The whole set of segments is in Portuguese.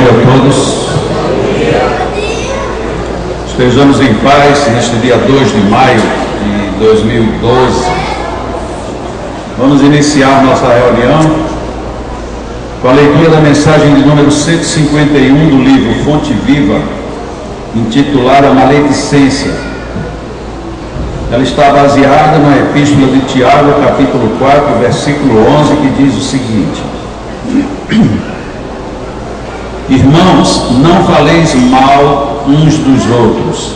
dia a todos. Estejamos em paz neste dia 2 de maio de 2012. Vamos iniciar nossa reunião com a leitura da mensagem de número 151 do livro Fonte Viva, intitulada Maledicência. Ela está baseada na Epístola de Tiago, capítulo 4, versículo 11, que diz o seguinte: Irmãos, não faleis mal uns dos outros.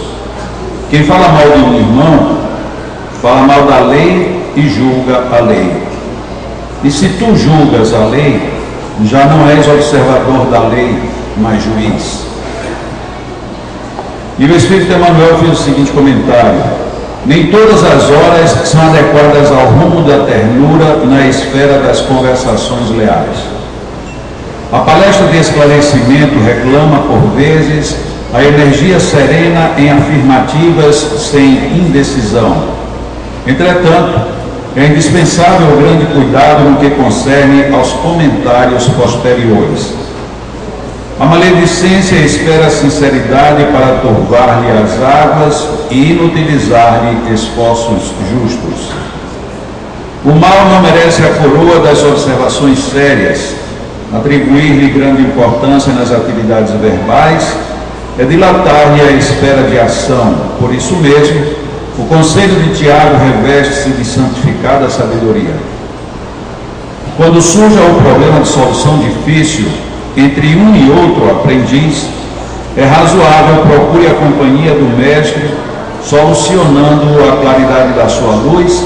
Quem fala mal de um irmão, fala mal da lei e julga a lei. E se tu julgas a lei, já não és observador da lei, mas juiz. E o Espírito Emmanuel fez o seguinte comentário: nem todas as horas são adequadas ao rumo da ternura na esfera das conversações leais. A palestra de esclarecimento reclama, por vezes, a energia serena em afirmativas sem indecisão. Entretanto, é indispensável o grande cuidado no que concerne aos comentários posteriores. A maledicência espera a sinceridade para turvar-lhe as águas e inutilizar-lhe esforços justos. O mal não merece a coroa das observações sérias. Atribuir-lhe grande importância nas atividades verbais é dilatar-lhe a esfera de ação. Por isso mesmo, o conselho de Tiago reveste-se de santificada sabedoria. Quando surja o problema de solução difícil entre um e outro aprendiz, é razoável procure a companhia do mestre, solucionando a claridade da sua luz,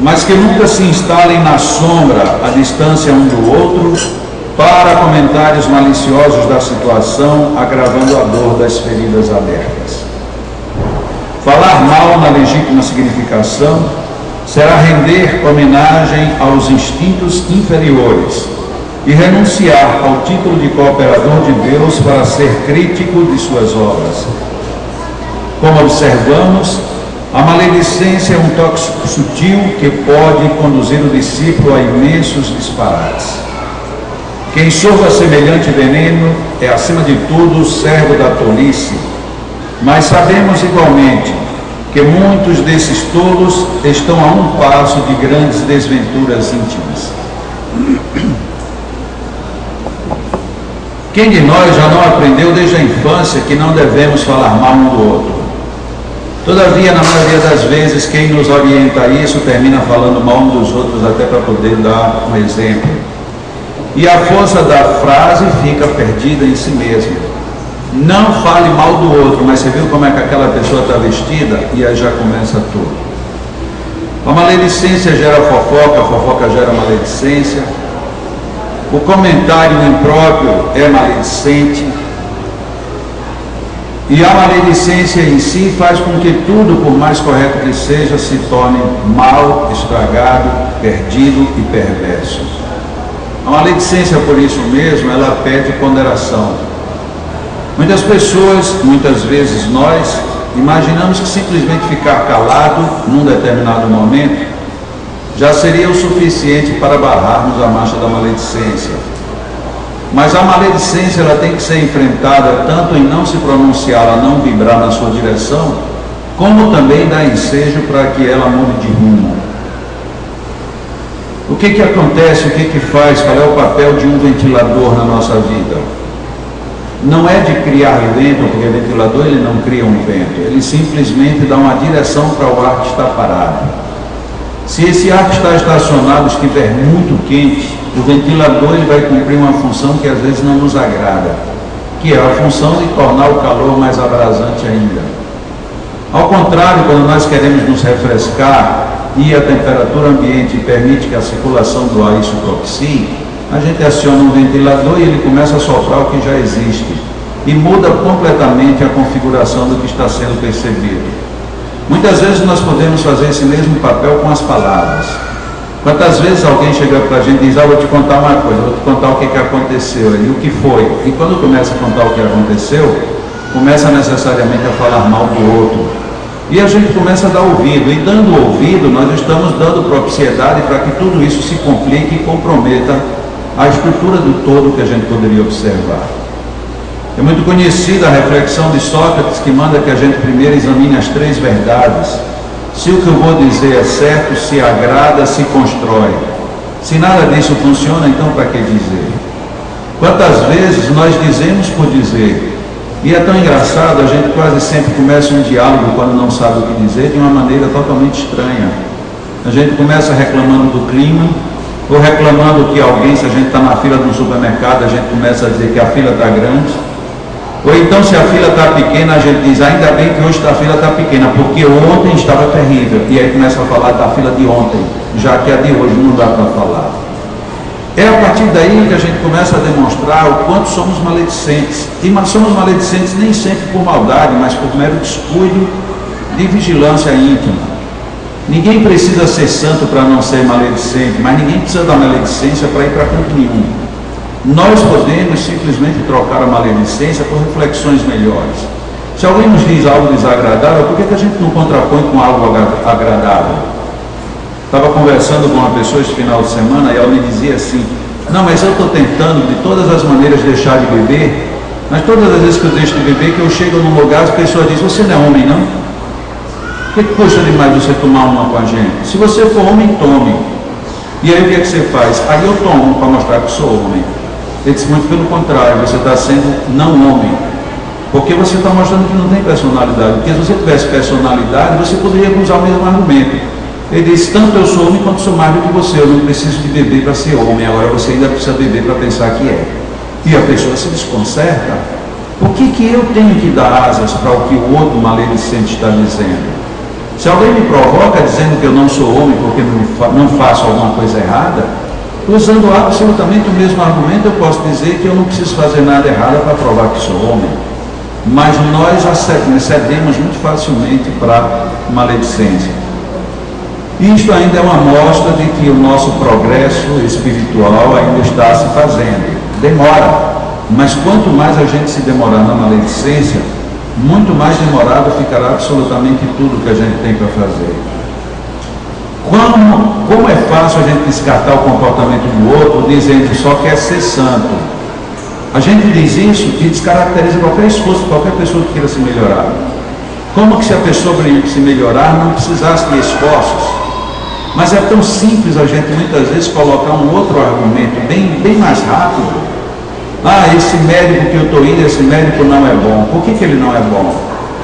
mas que nunca se instalem na sombra, à distância um do outro, para comentários maliciosos da situação, agravando a dor das feridas abertas. Falar mal na legítima significação será render homenagem aos instintos inferiores e renunciar ao título de cooperador de Deus para ser crítico de suas obras. Como observamos, a maledicência é um toque sutil que pode conduzir o discípulo a imensos disparates. Quem sorva semelhante veneno é, acima de tudo, servo da tolice, mas sabemos igualmente que muitos desses tolos estão a um passo de grandes desventuras íntimas. Quem de nós já não aprendeu desde a infância que não devemos falar mal um do outro? Todavia, na maioria das vezes, quem nos orienta a isso termina falando mal um dos outros até para poder dar um exemplo. E a força da frase fica perdida em si mesma. Não fale mal do outro, mas você viu como é que aquela pessoa está vestida? E aí já começa tudo. A maledicência gera fofoca, a fofoca gera maledicência. O comentário impróprio é maledicente. E a maledicência em si faz com que tudo, por mais correto que seja, se torne mal, estragado, perdido e perverso. A maledicência, por isso mesmo, ela pede ponderação. Muitas pessoas, muitas vezes nós, imaginamos que simplesmente ficar calado num determinado momento já seria o suficiente para barrarmos a marcha da maledicência. Mas a maledicência ela tem que ser enfrentada tanto em não se pronunciar, ela não vibrar na sua direção, como também dar ensejo para que ela mude de rumo. O que acontece, o que faz, qual é o papel de um ventilador na nossa vida? Não é de criar vento, porque o ventilador ele não cria um vento, ele simplesmente dá uma direção para o ar que está parado. Se esse ar que está estacionado estiver muito quente, o ventilador ele vai cumprir uma função que às vezes não nos agrada, que é a função de tornar o calor mais abrasante ainda. Ao contrário, quando nós queremos nos refrescar e a temperatura ambiente permite que a circulação do ar isso propicie, a gente aciona um ventilador e ele começa a soprar o que já existe e muda completamente a configuração do que está sendo percebido. Muitas vezes nós podemos fazer esse mesmo papel com as palavras. Quantas vezes alguém chega para a gente e diz: vou te contar uma coisa, vou te contar o que aconteceu, e o que foi. E quando começa a contar o que aconteceu, começa necessariamente a falar mal do outro. E a gente começa a dar ouvido, e dando ouvido, nós estamos dando propiciedade para que tudo isso se complique e comprometa a estrutura do todo que a gente poderia observar. É muito conhecida a reflexão de Sócrates, que manda que a gente primeiro examine as 3 verdades. Se o que eu vou dizer é certo, se agrada, se constrói. Se nada disso funciona, então para que dizer? Quantas vezes nós dizemos por dizer? E é tão engraçado, a gente quase sempre começa um diálogo quando não sabe o que dizer, de uma maneira totalmente estranha. A gente começa reclamando do clima, ou reclamando que alguém, se a gente está na fila de um supermercado, a gente começa a dizer que a fila está grande. Ou então, se a fila está pequena, a gente diz, ainda bem que hoje a fila está pequena, porque ontem estava terrível. E aí começa a falar da fila de ontem, já que a de hoje não dá para falar. É a partir daí que a gente começa a demonstrar o quanto somos maledicentes. E somos maledicentes nem sempre por maldade, mas por mero descuido de vigilância íntima. Ninguém precisa ser santo para não ser maledicente, mas ninguém precisa da maledicência para ir para canto nenhum. Nós podemos simplesmente trocar a maledicência por reflexões melhores. Se alguém nos diz algo desagradável, por que a gente não contrapõe com algo agradável? Estava conversando com uma pessoa esse final de semana e ela me dizia assim, não, mas eu estou tentando de todas as maneiras deixar de beber, mas todas as vezes que eu deixo de beber, que eu chego num lugar, as pessoas dizem, você não é homem não? Por que custa demais você tomar uma com a gente? Se você for homem, tome. E aí o que é que você faz? Aí eu tomo para mostrar que sou homem. Ele disse, muito pelo contrário, você está sendo não homem. Porque você está mostrando que não tem personalidade. Porque se você tivesse personalidade, você poderia usar o mesmo argumento. Ele disse, tanto eu sou homem quanto sou mais do que você. Eu não preciso de beber para ser homem. Agora você ainda precisa beber para pensar que é. E a pessoa se desconcerta. Por que eu tenho que dar asas para o que o outro maledicente está dizendo? Se alguém me provoca dizendo que eu não sou homem porque não faço alguma coisa errada, usando absolutamente o mesmo argumento, eu posso dizer que eu não preciso fazer nada errado para provar que sou homem. Mas nós cedemos muito facilmente para maledicência. Isto ainda é uma amostra de que o nosso progresso espiritual ainda está se fazendo. Demora, mas quanto mais a gente se demorar na maledicência, muito mais demorado ficará absolutamente tudo que a gente tem para fazer. Como é fácil a gente descartar o comportamento do outro dizendo que só quer ser santo. A gente diz isso e descaracteriza qualquer esforço, qualquer pessoa que queira se melhorar. Como que se a pessoa se melhorar não precisasse de esforços? Mas é tão simples a gente muitas vezes colocar um outro argumento bem mais rápido. Ah, esse médico que eu estou indo, esse médico não é bom. Por que ele não é bom?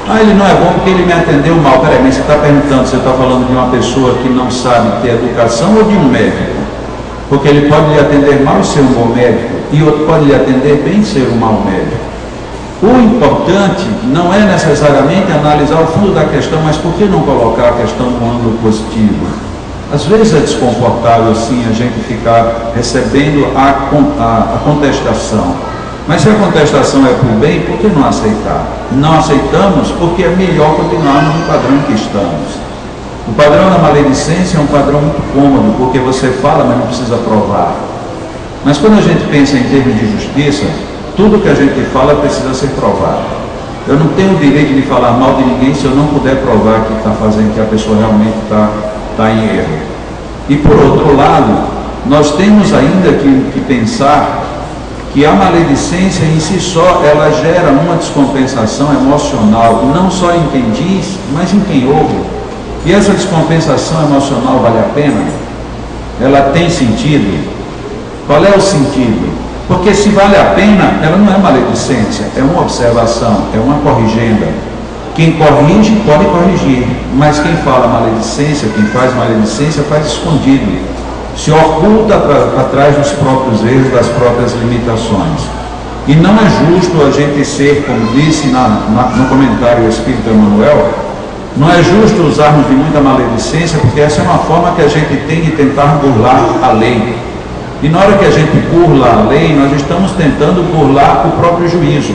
Ah, ele não é bom porque ele me atendeu mal. Peraí, mas você está perguntando, você está falando de uma pessoa que não sabe ter educação ou de um médico? Porque ele pode lhe atender mal e ser um bom médico, e outro pode lhe atender bem e ser um mau médico. O importante não é necessariamente analisar o fundo da questão, mas por que não colocar a questão no ângulo positivo? Às vezes é desconfortável sim a gente ficar recebendo a contestação. Mas se a contestação é por bem, por que não aceitar? Não aceitamos porque é melhor continuarmos no padrão em que estamos. O padrão da maledicência é um padrão muito cômodo, porque você fala, mas não precisa provar. Mas quando a gente pensa em termos de justiça, tudo que a gente fala precisa ser provado. Eu não tenho o direito de falar mal de ninguém se eu não puder provar que está fazendo, que a pessoa realmente está em erro. E por outro lado, nós temos ainda que pensar que a maledicência em si só, ela gera uma descompensação emocional, não só em quem diz, mas em quem ouve. E essa descompensação emocional vale a pena? Ela tem sentido? Qual é o sentido? Porque se vale a pena, ela não é maledicência, é uma observação, é uma corrigenda. Quem corrige pode corrigir, mas quem fala maledicência, quem faz maledicência, faz escondido. Se oculta atrás dos próprios erros, das próprias limitações. E não é justo a gente ser, como disse no comentário o Espírito Emmanuel, não é justo usarmos de muita maledicência, porque essa é uma forma que a gente tem de tentar burlar a lei. E na hora que a gente burla a lei, nós estamos tentando burlar o próprio juízo.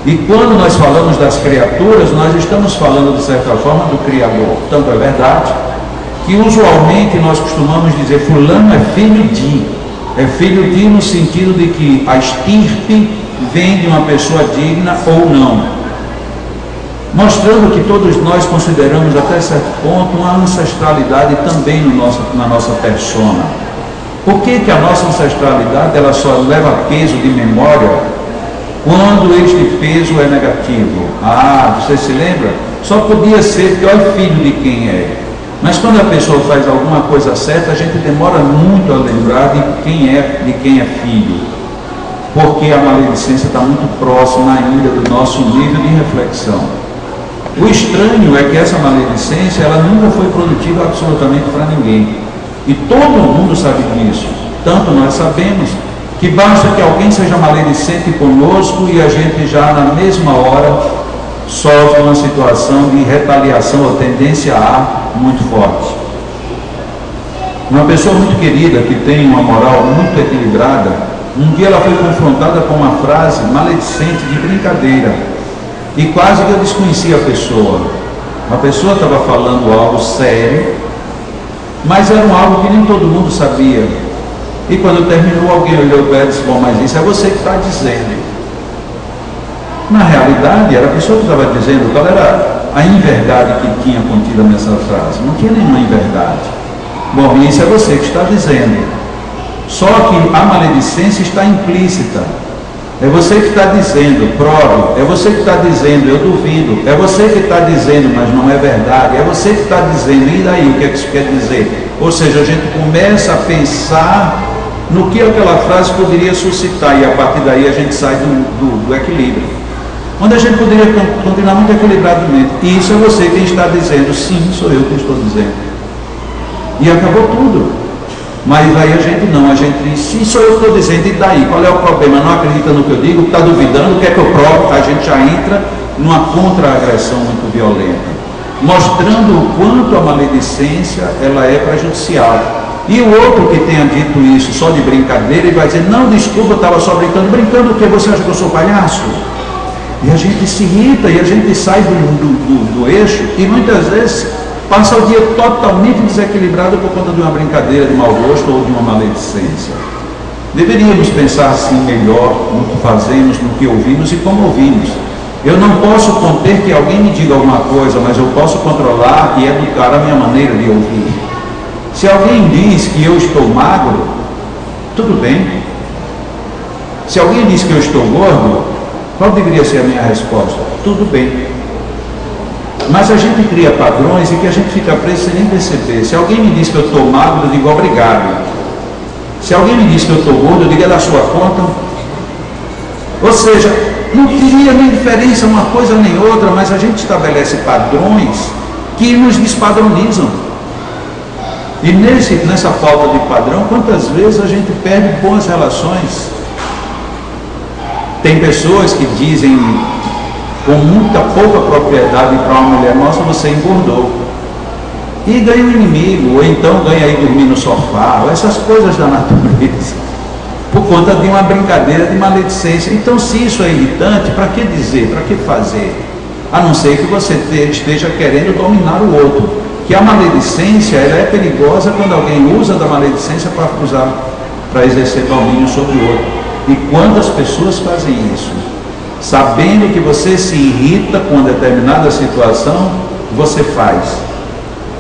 E quando nós falamos das criaturas, nós estamos falando, de certa forma, do Criador. Tanto é verdade que usualmente nós costumamos dizer fulano é filho de. É filho de no sentido de que a estirpe vem de uma pessoa digna ou não. Mostrando que todos nós consideramos até certo ponto uma ancestralidade também na nossa persona. Por que a nossa ancestralidade ela só leva peso de memória quando este peso é negativo. Ah, você se lembra? Só podia ser porque olha filho de quem é. Mas quando a pessoa faz alguma coisa certa, a gente demora muito a lembrar de quem é filho, porque a maledicência está muito próxima ainda do nosso nível de reflexão. O estranho é que essa maledicência, ela nunca foi produtiva absolutamente para ninguém, e todo mundo sabe disso. Tanto nós sabemos que basta que alguém seja maledicente conosco e a gente já na mesma hora sofre uma situação de retaliação ou tendência a muito forte. Uma pessoa muito querida, que tem uma moral muito equilibrada, um dia ela foi confrontada com uma frase maledicente de brincadeira, e quase que eu desconhecia a pessoa. A pessoa estava falando algo sério, mas era algo que nem todo mundo sabia. E quando terminou, alguém olhou para ela e disse: bom, mas isso é você que está dizendo. Na realidade, era a pessoa que estava dizendo qual era a inverdade que tinha contida nessa frase. Não tinha nenhuma inverdade. Bom, isso é você que está dizendo. Só que a maledicência está implícita. É você que está dizendo, prove. É você que está dizendo, eu duvido. É você que está dizendo, mas não é verdade. É você que está dizendo, e daí, o que é que isso quer dizer? Ou seja, a gente começa a pensar no que aquela frase poderia suscitar, e a partir daí a gente sai do equilíbrio. Onde a gente poderia continuar muito equilibradamente. E isso é você quem está dizendo, sim, sou eu que estou dizendo. E acabou tudo. Mas aí a gente não, a gente diz, sim, sou eu que estou dizendo, e daí? Qual é o problema? Não acredita no que eu digo, está duvidando, quer que eu prove? A gente já entra numa contra-agressão muito violenta, mostrando o quanto a maledicência ela é prejudicial. E o outro que tenha dito isso só de brincadeira, ele vai dizer, não, desculpa, eu estava só brincando. Brincando o quê? Você acha que eu sou palhaço? E a gente se irrita, e a gente sai do eixo, e muitas vezes passa o dia totalmente desequilibrado por conta de uma brincadeira de mau gosto ou de uma maledicência. Deveríamos pensar assim melhor no que fazemos, no que ouvimos e como ouvimos. Eu não posso conter que alguém me diga alguma coisa, mas eu posso controlar e educar a minha maneira de ouvir. Se alguém diz que eu estou magro, tudo bem. Se alguém diz que eu estou gordo, qual deveria ser a minha resposta? Tudo bem. Mas a gente cria padrões e que a gente fica preso sem nem perceber. Se alguém me diz que eu estou magro, eu digo obrigado. Se alguém me diz que eu estou gordo, eu digo é da sua conta. Ou seja, não teria nem diferença uma coisa nem outra, mas a gente estabelece padrões que nos despadronizam. E nessa falta de padrão, quantas vezes a gente perde boas relações? Tem pessoas que dizem com muita pouca propriedade para uma mulher, nossa, você engordou. E ganha um inimigo, ou então ganha aí dormir no sofá, ou essas coisas da natureza, por conta de uma brincadeira de maledicência. Então, se isso é irritante, para que dizer, para que fazer? A não ser que você esteja querendo dominar o outro. Que a maledicência ela é perigosa quando alguém usa da maledicência para exercer domínio sobre o outro. E quantas pessoas fazem isso? Sabendo que você se irrita com uma determinada situação, você faz.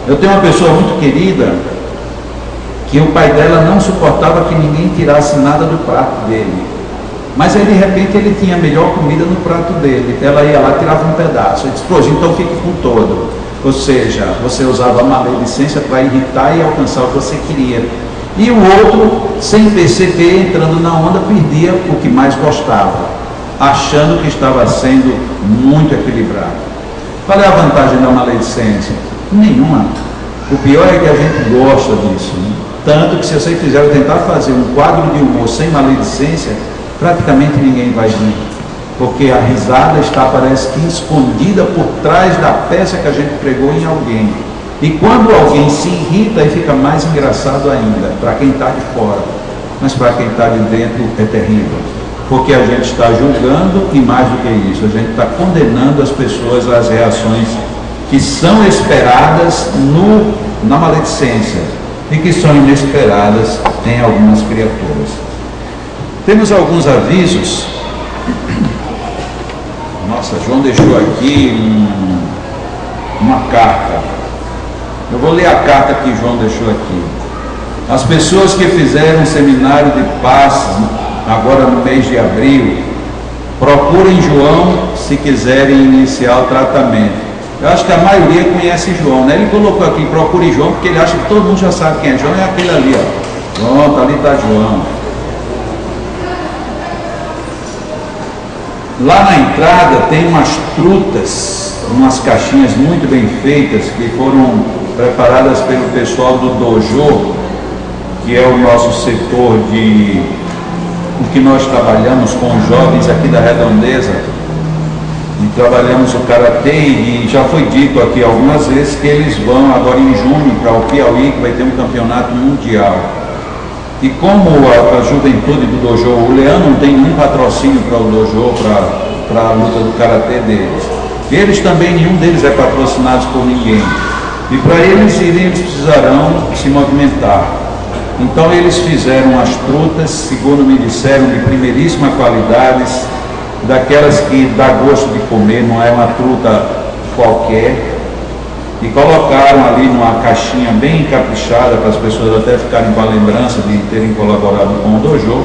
Eu tenho uma pessoa muito querida, que o pai dela não suportava que ninguém tirasse nada do prato dele. Mas aí de repente ele tinha a melhor comida no prato dele. Ela ia lá e tirava um pedaço. Ele disse, pois então fique com todo. Ou seja, você usava a maledicência para irritar e alcançar o que você queria. E o outro, sem perceber, entrando na onda, perdia o que mais gostava, achando que estava sendo muito equilibrado. Qual é a vantagem da maledicência? Nenhuma. O pior é que a gente gosta disso, né? Tanto que se você quiser tentar fazer um quadro de humor sem maledicência, praticamente ninguém vai rir. Porque a risada está, parece que, escondida por trás da peça que a gente pregou em alguém. E quando alguém se irrita, aí fica mais engraçado ainda, para quem está de fora. Mas para quem está de dentro é terrível. Porque a gente está julgando e mais do que isso, a gente está condenando as pessoas às reações que são esperadas na maledicência e que são inesperadas em algumas criaturas. Temos alguns avisos. Nossa, João deixou aqui uma carta. Eu vou ler a carta que João deixou aqui. As pessoas que fizeram um seminário de paz agora no mês de abril Procurem João se quiserem iniciar o tratamento. Eu acho que a maioria conhece João, né? Ele colocou aqui, procure João, porque ele acha que todo mundo já sabe quem é João, é aquele ali, ó. Pronto, ali está João. Lá na entrada tem umas trutas, umas caixinhas muito bem feitas, que foram preparadas pelo pessoal do Dojo, que é o nosso setor de o que nós trabalhamos com os jovens aqui da Redondeza, e trabalhamos o Karatê, e já foi dito aqui algumas vezes que eles vão agora em junho para o Piauí, que vai ter um campeonato mundial. E como a juventude do Dojo, o Leandro não tem nenhum patrocínio para o Dojo, para a luta do Karatê deles. Eles também, nenhum deles é patrocinado por ninguém. E para eles irem, eles precisarão se movimentar. Então eles fizeram as trutas, segundo me disseram, de primeiríssima qualidade, daquelas que dá gosto de comer, não é uma truta qualquer. E colocaram ali numa caixinha bem encaprichada, para as pessoas até ficarem com a lembrança de terem colaborado com o Dojo.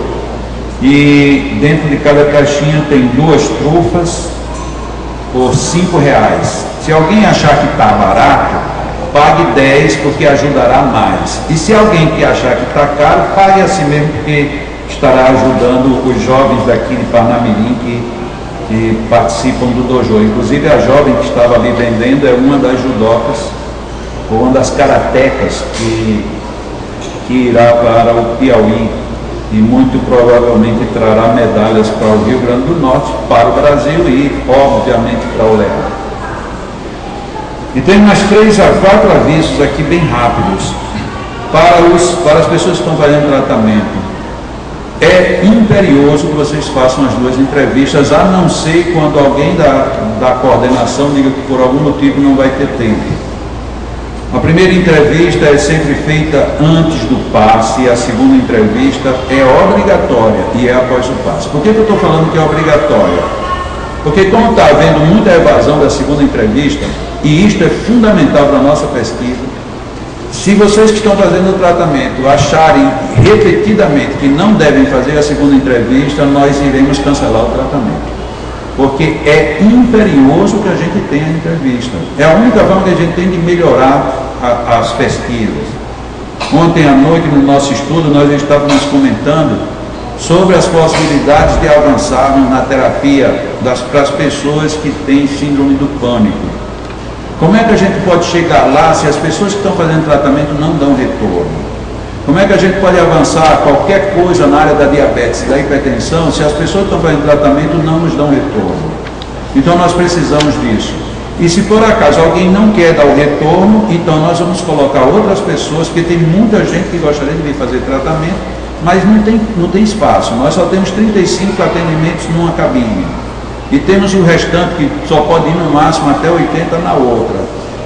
E dentro de cada caixinha tem 2 trufas por R$5. Se alguém achar que está barato, pague 10, porque ajudará mais. E se alguém que achar que está caro, pague assim mesmo, porque estará ajudando os jovens daqui de Parnamirim que participam do Dojo. Inclusive a jovem que estava ali vendendo é uma das judocas, ou uma das karatecas que irá para o Piauí e muito provavelmente trará medalhas para o Rio Grande do Norte, para o Brasil e obviamente para o Léo. E tem mais 3 a 4 avisos aqui bem rápidos para as pessoas que estão fazendo tratamento. É imperioso que vocês façam as 2 entrevistas, a não ser quando alguém da coordenação diga que por algum motivo não vai ter tempo. A primeira entrevista é sempre feita antes do passe, e a segunda entrevista é obrigatória e é após o passe. Por que eu estou falando que é obrigatória? Porque como está havendo muita evasão da segunda entrevista, e isto é fundamental para a nossa pesquisa, se vocês que estão fazendo o tratamento acharem repetidamente que não devem fazer a segunda entrevista, nós iremos cancelar o tratamento. Porque é imperioso que a gente tenha a entrevista. É a única forma que a gente tem de melhorar as pesquisas. Ontem à noite, no nosso estudo, nós estávamos comentando sobre as possibilidades de avançarmos na terapia para as pessoas que têm síndrome do pânico. Como é que a gente pode chegar lá se as pessoas que estão fazendo tratamento não dão retorno? Como é que a gente pode avançar qualquer coisa na área da diabetes e da hipertensão se as pessoas que estão fazendo tratamento não nos dão retorno? Então nós precisamos disso. E se por acaso alguém não quer dar o retorno, então nós vamos colocar outras pessoas, porque tem muita gente que gostaria de vir fazer tratamento, mas não tem espaço. Nós só temos 35 atendimentos numa cabine. E temos o restante que só pode ir no máximo até 80 na outra.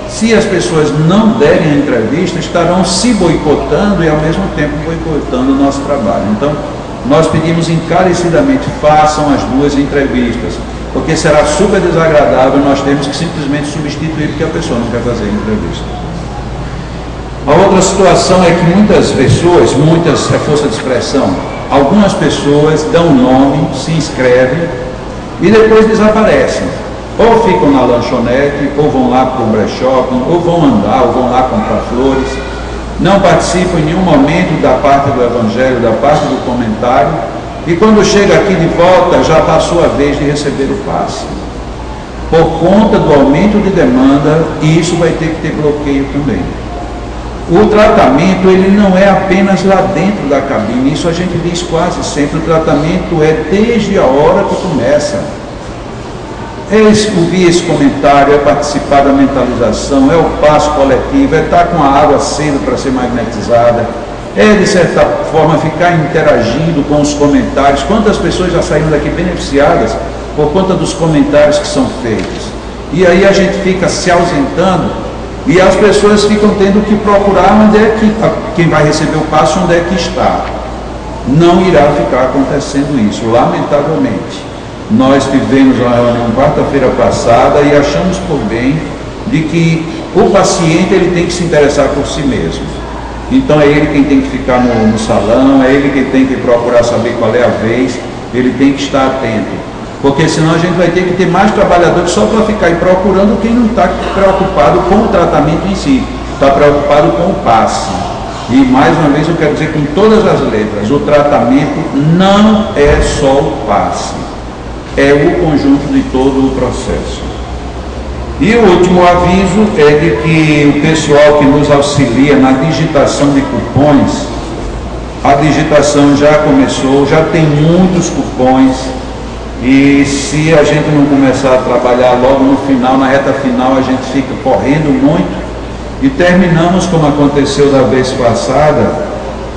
Se as pessoas não derem a entrevista, estarão se boicotando e ao mesmo tempo boicotando o nosso trabalho. Então, nós pedimos encarecidamente, façam as 2 entrevistas, porque será super desagradável nós temos que simplesmente substituir porque a pessoa não quer fazer a entrevista. A outra situação é que muitas pessoas, é força de expressão, algumas pessoas dão nome, se inscrevem, e depois desaparecem. Ou ficam na lanchonete, ou vão lá para o brechó, ou vão andar, ou vão lá comprar flores. Não participam em nenhum momento da parte do evangelho, da parte do comentário. E quando chega aqui de volta, já passou a vez de receber o passe. Por conta do aumento de demanda, e isso vai ter que ter bloqueio também. O tratamento, ele não é apenas lá dentro da cabine, isso a gente diz quase sempre, o tratamento é desde a hora que começa. É ouvir esse comentário, é participar da mentalização, é o passo coletivo, é estar com a água cedo para ser magnetizada, é de certa forma ficar interagindo com os comentários. Quantas pessoas já saíram daqui beneficiadas por conta dos comentários que são feitos? E aí a gente fica se ausentando, e as pessoas ficam tendo que procurar onde é que quem vai receber o passo, onde é que está. Não irá ficar acontecendo isso, lamentavelmente. Nós tivemos uma reunião quarta-feira passada e achamos por bem de que o paciente ele tem que se interessar por si mesmo. Então é ele quem tem que ficar no salão, é ele quem tem que procurar saber qual é a vez, ele tem que estar atento. porque senão a gente vai ter que ter mais trabalhadores só para ficar aí procurando quem não está preocupado com o tratamento em si, está preocupado com o passe. E mais uma vez eu quero dizer com todas as letras, o tratamento não é só o passe, é o conjunto de todo o processo. E o último aviso é de que o pessoal que nos auxilia na digitação de cupons, a digitação já começou, já tem muitos cupons, e se a gente não começar a trabalhar logo no final, na reta final, a gente fica correndo muito e terminamos, como aconteceu da vez passada,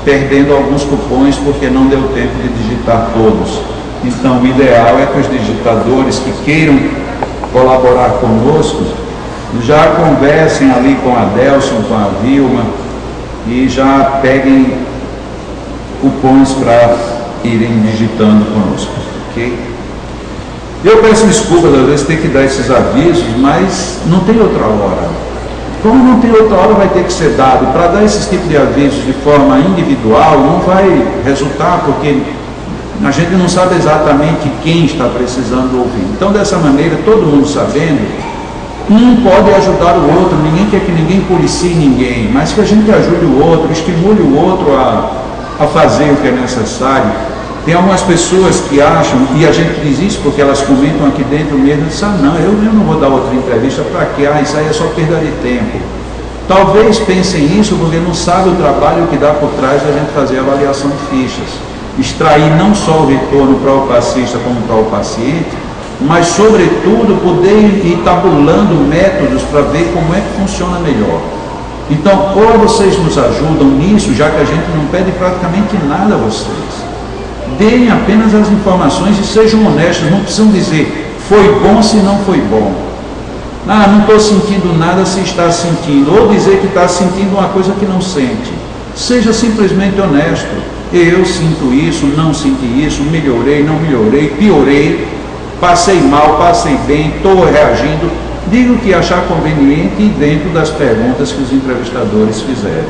perdendo alguns cupons porque não deu tempo de digitar todos. Então o ideal é que os digitadores que queiram colaborar conosco já conversem ali com a Delson, com a Vilma, e já peguem cupons para irem digitando conosco, ok? Eu peço desculpas, às vezes ter que dar esses avisos, mas não tem outra hora. Como não tem outra hora, vai ter que ser dado. Para dar esses tipos de avisos de forma individual não vai resultar, porque a gente não sabe exatamente quem está precisando ouvir. Então, dessa maneira, todo mundo sabendo, um pode ajudar o outro. Ninguém quer que ninguém policie ninguém, mas que a gente ajude o outro, estimule o outro a fazer o que é necessário. Tem algumas pessoas que acham, e a gente diz isso porque elas comentam aqui dentro mesmo, dizem, não, eu não vou dar outra entrevista para quê? Isso aí é só perda de tempo. Talvez pensem isso porque não sabem o trabalho que dá por trás da gente fazer a avaliação de fichas. Extrair não só o retorno para o passista como para o paciente, mas sobretudo poder ir tabulando métodos para ver como é que funciona melhor. Então, ou vocês nos ajudam nisso, já que a gente não pede praticamente nada a vocês. Deem apenas as informações e sejam honestos, não precisam dizer foi bom se não foi bom. Não estou sentindo nada se está sentindo, ou dizer que está sentindo uma coisa que não sente. Seja simplesmente honesto. Eu sinto isso, não senti isso, melhorei, não melhorei, piorei, passei mal, passei bem, estou reagindo. Diga o que achar conveniente dentro das perguntas que os entrevistadores fizerem.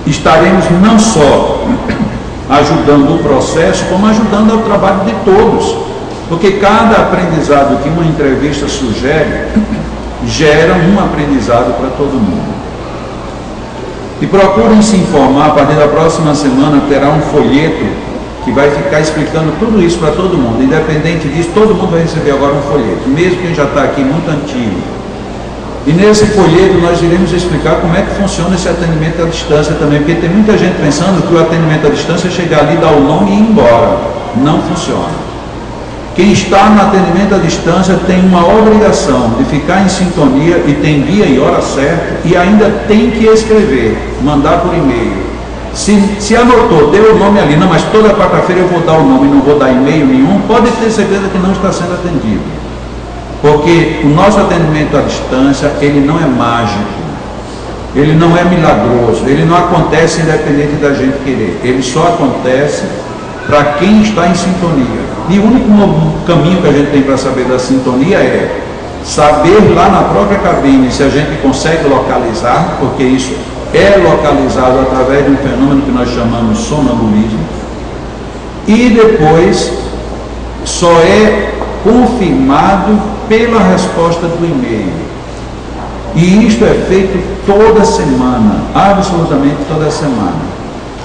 Estaremos não só ajudando o processo, como ajudando ao trabalho de todos, porque cada aprendizado que uma entrevista sugere, gera um aprendizado para todo mundo. E procurem se informar, a partir da próxima semana terá um folheto que vai ficar explicando tudo isso para todo mundo. Independente disso, todo mundo vai receber agora um folheto, mesmo quem já está aqui muito antigo. E nesse folheto nós iremos explicar como é que funciona esse atendimento à distância também, porque tem muita gente pensando que o atendimento à distância é chegar ali, dar o nome e ir embora. Não funciona. Quem está no atendimento à distância tem uma obrigação de ficar em sintonia e tem dia e hora certa e ainda tem que escrever, mandar por e-mail. Se anotou, deu o nome ali, não, mas toda quarta-feira eu vou dar o nome, não vou dar e-mail nenhum, pode ter certeza que não está sendo atendido. Porque o nosso atendimento à distância, ele não é mágico, ele não é milagroso, ele não acontece independente da gente querer, ele só acontece para quem está em sintonia. E o único caminho que a gente tem para saber da sintonia é saber lá na própria cabine se a gente consegue localizar, porque isso é localizado através de um fenômeno que nós chamamos sonambulismo, e depois só é confirmado pela resposta do e-mail. E isto é feito toda semana, absolutamente toda semana.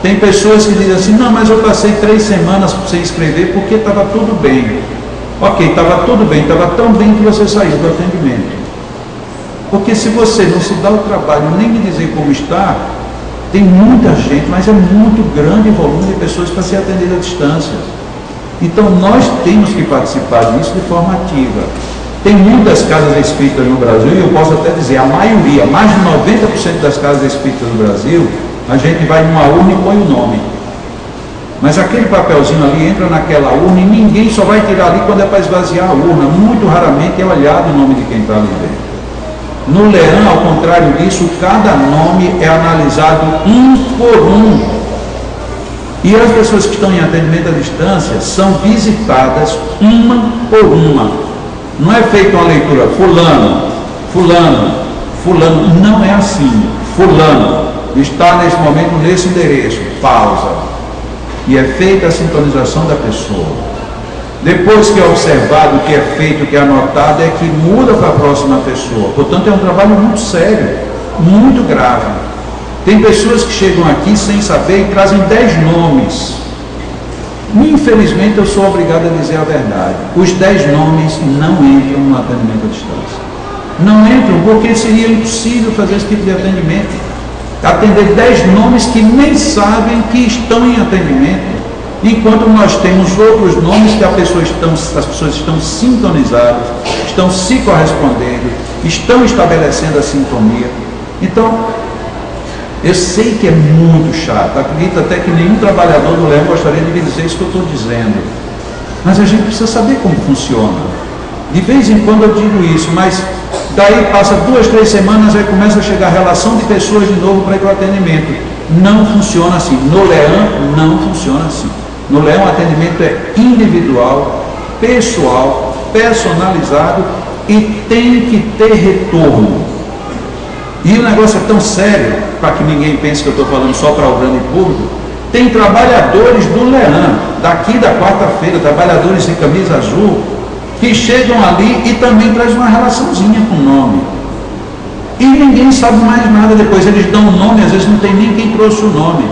Tem pessoas que dizem assim, não, mas eu passei 3 semanas sem escrever porque estava tudo bem. Ok, estava tudo bem, estava tão bem que você saiu do atendimento. Porque se você não se dá o trabalho nem de dizer como está, tem muita gente, mas é muito grande o volume de pessoas para ser atendido à distância. Então nós temos que participar disso de forma ativa. Tem muitas casas espíritas no Brasil, e eu posso até dizer, a maioria, mais de 90% das casas espíritas do Brasil, a gente vai numa urna e põe o nome. Mas aquele papelzinho ali entra naquela urna e ninguém só vai tirar ali quando é para esvaziar a urna. Muito raramente é olhado o nome de quem está ali dentro. No Leão, ao contrário disso, cada nome é analisado um por um. E as pessoas que estão em atendimento à distância são visitadas uma por uma. Não é feita uma leitura, fulano, fulano, fulano. Não é assim. Fulano está nesse momento nesse endereço, pausa. E é feita a sintonização da pessoa. Depois que é observado, o que é feito, o que é anotado, é que muda para a próxima pessoa. Portanto, é um trabalho muito sério, muito grave. Tem pessoas que chegam aqui sem saber e trazem 10 nomes. Infelizmente, eu sou obrigado a dizer a verdade. Os 10 nomes não entram no atendimento à distância. Não entram porque seria impossível fazer esse tipo de atendimento. Atender 10 nomes que nem sabem que estão em atendimento. Enquanto nós temos outros nomes que as pessoas estão sintonizadas, estão se correspondendo, estão estabelecendo a sintonia. Então, eu sei que é muito chato, acredito até que nenhum trabalhador do Leão gostaria de dizer isso que eu estou dizendo, mas a gente precisa saber como funciona. De vez em quando eu digo isso, mas daí passa 2, 3 semanas, aí começa a chegar a relação de pessoas de novo para ir para o atendimento. Não funciona assim. No Leão não funciona assim. No Leão o atendimento é individual, pessoal, personalizado e tem que ter retorno. E o negócio é tão sério, para que ninguém pense que eu estou falando só para o grande público, tem trabalhadores do Leão, daqui da quarta-feira, trabalhadores de camisa azul, que chegam ali e também trazem uma relaçãozinha com o nome. E ninguém sabe mais nada depois. Eles dão o nome, às vezes não tem nem quem trouxe o nome.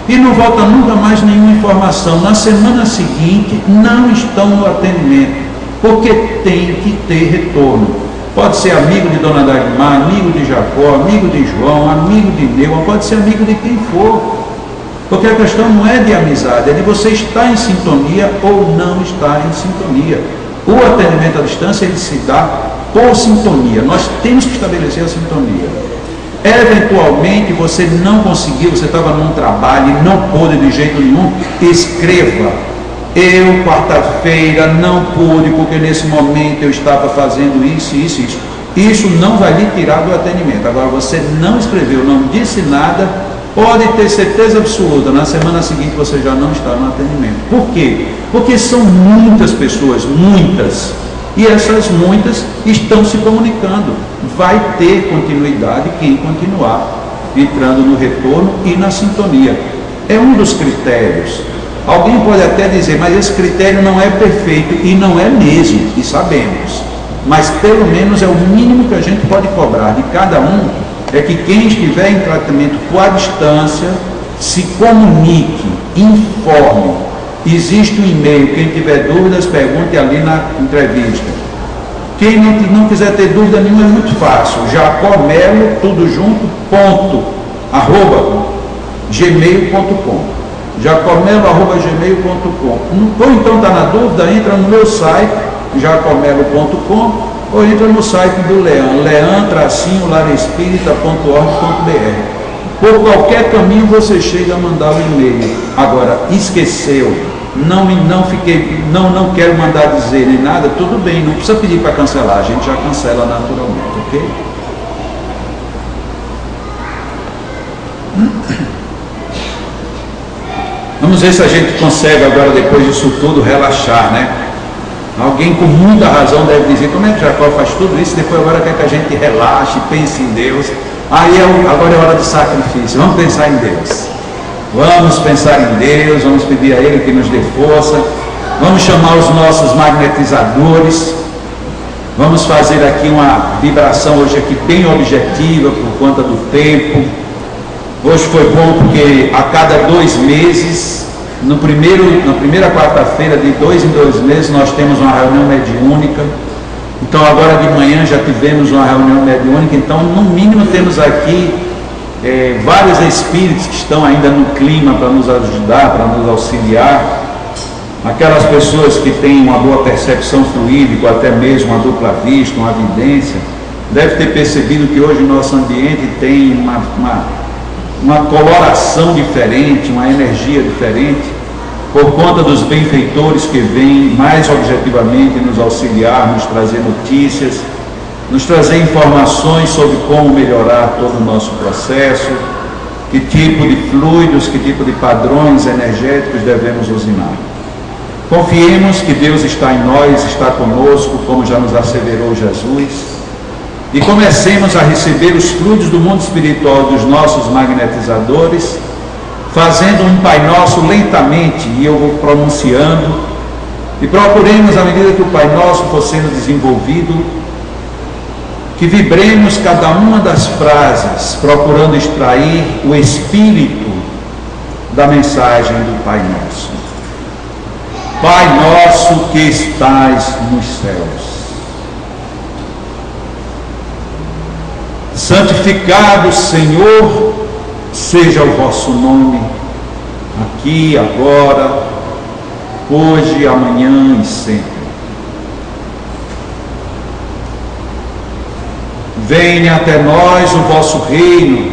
E não volta nunca mais nenhuma informação. Na semana seguinte, não estão no atendimento, porque tem que ter retorno. Pode ser amigo de Dona Dagmar, amigo de Jacó, amigo de João, amigo de Neumann, pode ser amigo de quem for. Porque a questão não é de amizade, é de você estar em sintonia ou não estar em sintonia. O atendimento à distância, ele se dá por sintonia. Nós temos que estabelecer a sintonia. Eventualmente você não conseguiu, você estava num trabalho e não pôde de jeito nenhum, escreva: eu quarta-feira não pude porque nesse momento eu estava fazendo isso, isso, isso. Isso não vai lhe tirar do atendimento. Agora, você não escreveu, não disse nada, pode ter certeza absoluta, na semana seguinte você já não está no atendimento. Por quê? Porque são muitas pessoas, muitas, e essas muitas estão se comunicando. Vai ter continuidade quem continuar entrando no retorno e na sintonia. É um dos critérios. Alguém pode até dizer, mas esse critério não é perfeito, e não é mesmo, e sabemos. Mas pelo menos é o mínimo que a gente pode cobrar de cada um, é que quem estiver em tratamento com a distância se comunique, informe. Existe um e-mail, quem tiver dúvidas pergunte ali na entrevista. Quem não quiser ter dúvida nenhuma é muito fácil, jacomelo, tudo junto, @gmail.com, jacomelo@gmail.com. Ou então está na dúvida, entra no meu site, jacomelo.com, ou entra no site do Leão, leão-larespirita.org.br. Por qualquer caminho você chega a mandar o e-mail. Agora, esqueceu, não quero mandar dizer nem nada, tudo bem, não precisa pedir para cancelar, a gente já cancela naturalmente, ok? Vamos ver se a gente consegue agora, depois disso tudo, relaxar, né? Alguém com muita razão deve dizer, como é que Jacó faz tudo isso, depois agora quer que a gente relaxe, pense em Deus. Agora é hora do sacrifício, vamos pensar em Deus. Vamos pensar em Deus, vamos pedir a Ele que nos dê força, vamos chamar os nossos magnetizadores, vamos fazer aqui uma vibração hoje aqui bem objetiva por conta do tempo. Hoje foi bom porque a cada 2 meses, na primeira quarta-feira de 2 em 2 meses, nós temos uma reunião mediúnica. Então agora de manhã já tivemos uma reunião mediúnica, então no mínimo temos aqui vários espíritos que estão ainda no clima para nos ajudar, para nos auxiliar. Aquelas pessoas que têm uma boa percepção fluídica, até mesmo uma dupla vista, uma vidência, deve ter percebido que hoje o nosso ambiente tem uma coloração diferente, uma energia diferente, por conta dos benfeitores que vêm mais objetivamente nos auxiliar, nos trazer notícias, nos trazer informações sobre como melhorar todo o nosso processo, que tipo de fluidos, que tipo de padrões energéticos devemos usinar. Confiemos que Deus está em nós, está conosco, como já nos asseverou Jesus, e comecemos a receber os fluidos do mundo espiritual dos nossos magnetizadores, fazendo um Pai Nosso lentamente, e eu vou pronunciando, E procuremos, à medida que o Pai Nosso for sendo desenvolvido, que vibremos cada uma das frases, procurando extrair o espírito da mensagem do Pai Nosso. Pai nosso que estais nos céus, santificado, Senhor, seja o vosso nome, aqui, agora, hoje, amanhã e sempre. Venha até nós o vosso reino,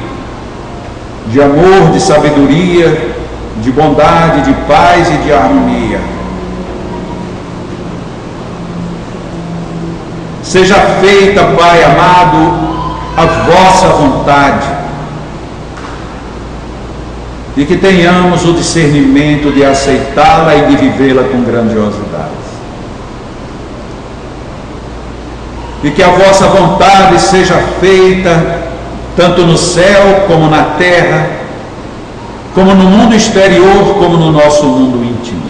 de amor, de sabedoria, de bondade, de paz e de harmonia. Seja feita, Pai amado, a vossa vontade, e que tenhamos o discernimento de aceitá-la e de vivê-la com grandiosidade. E que a vossa vontade seja feita tanto no céu como na terra, como no mundo exterior, como no nosso mundo íntimo.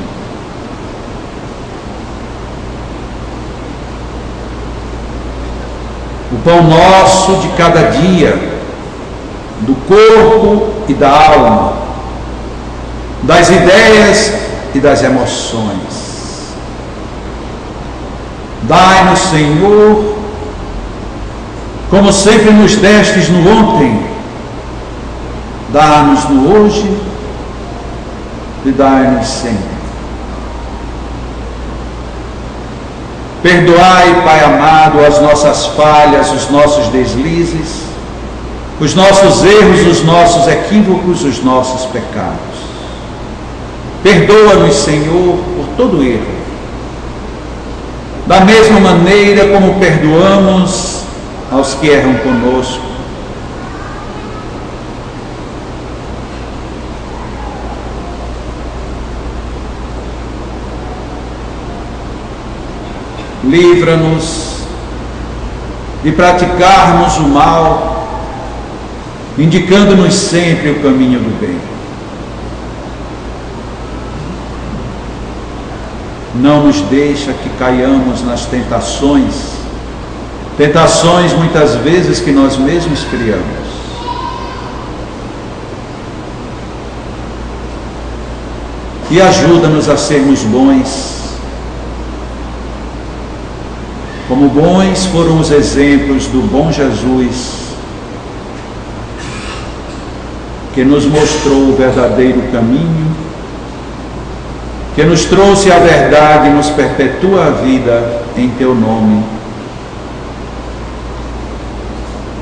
O pão nosso de cada dia, do corpo e da alma, das ideias e das emoções. Dai-nos, Senhor, como sempre nos destes no ontem, dá-nos no hoje e dai-nos sempre. Perdoai, Pai amado, as nossas falhas, os nossos deslizes, os nossos erros, os nossos equívocos, os nossos pecados. Perdoa-nos, Senhor, por todo erro. Da mesma maneira como perdoamos aos que erram conosco. Livra-nos de praticarmos o mal, indicando-nos sempre o caminho do bem. Não nos deixa que caiamos nas tentações muitas vezes que nós mesmos criamos. E ajuda-nos a sermos bons, como bons foram os exemplos do bom Jesus, que nos mostrou o verdadeiro caminho, que nos trouxe a verdade e nos perpetua a vida em teu nome.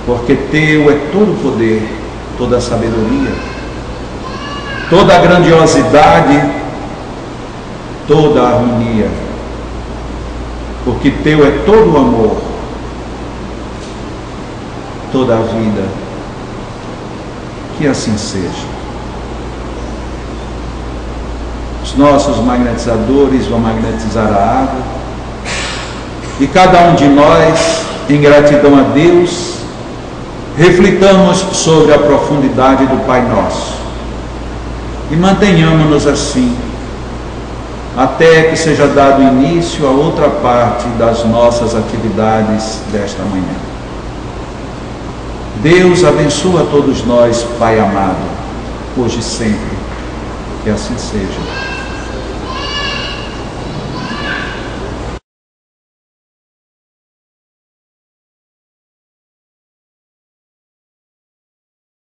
Porque teu é todo o poder, toda a sabedoria, toda a grandiosidade, toda a harmonia. Porque teu é todo o amor, toda a vida. Que assim seja. Os nossos magnetizadores vão magnetizar a água, e cada um de nós, em gratidão a Deus, reflitamos sobre a profundidade do Pai Nosso e mantenhamos-nos assim até que seja dado início a outra parte das nossas atividades desta manhã. Deus abençoa a todos nós, Pai amado, hoje e sempre. Que assim seja.